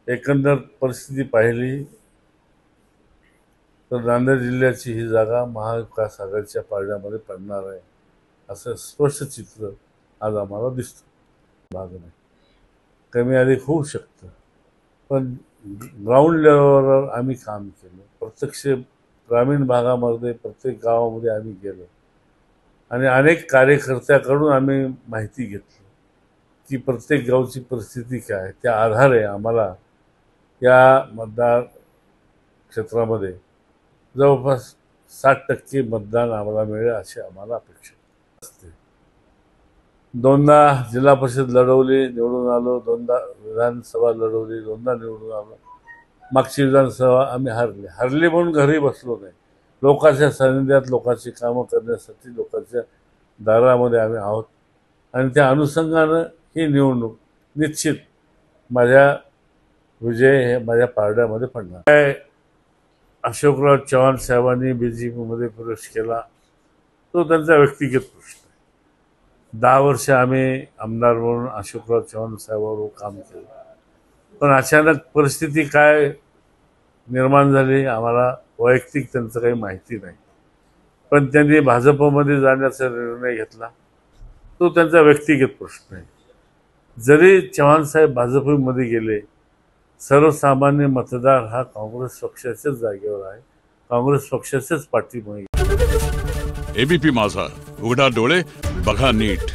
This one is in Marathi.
एकंदर परिस्थिती पाहिली तर नांदेड जिल्ह्याची ही जागा महाविकास आघाडीच्या पारड्यामध्ये पडणार आहे असं स्पष्ट चित्र आज आम्हाला दिसतं. भाग नाही, कमी अधिक होऊ शकतं, पण ग्राउंड लेवलवर आम्ही काम केलं. प्रत्यक्ष ग्रामीण भागामध्ये प्रत्येक गावामध्ये आम्ही गेलो आणि अनेक कार्यकर्त्याकडून आम्ही माहिती घेतली की प्रत्येक गावची परिस्थिती काय. त्या आधारे आम्हाला या मतदार क्षेत्रामध्ये जवळपास 60% मतदान आम्हाला मिळेल अशी आम्हाला अपेक्षा असते. दोनदा जिल्हा परिषद लढवली, निवडून आलो. दोनदा विधानसभा लढवली, दोनदा निवडून आलो. मागची विधानसभा आम्ही हरली म्हणून घरी बसलो नाही. लोकांच्या सानिध्यात लोकांची कामं करण्यासाठी लोकांच्या दारामध्ये आम्ही आहोत आणि त्या अनुषंगानं ही निवडणूक निश्चित माझ्या विजय हे माझ्या पारड्यामध्ये पडणार. काय अशोकराव चव्हाण साहेबांनी BJPमध्ये प्रवेश केला तो त्यांचा व्यक्तिगत प्रश्न आहे. 10 वर्ष आम्ही आमदार म्हणून अशोकराव चव्हाण साहेबांवर काम केलं, पण अचानक परिस्थिती काय निर्माण झाली आम्हाला वैयक्तिक त्यांचं काही माहिती नाही. पण त्यांनी भाजपमध्ये जाण्याचा निर्णय घेतला तो त्यांचा व्यक्तिगत प्रश्न आहे. जरी चव्हाण साहेब भाजपमध्ये गेले, सर्वसामान्य मतदार हा काँग्रेस पक्षाच्याच जागेवर आहे, काँग्रेस पक्षाच्याच पाठीमागे. ABP माझा, उघडा डोळे बघा नीट.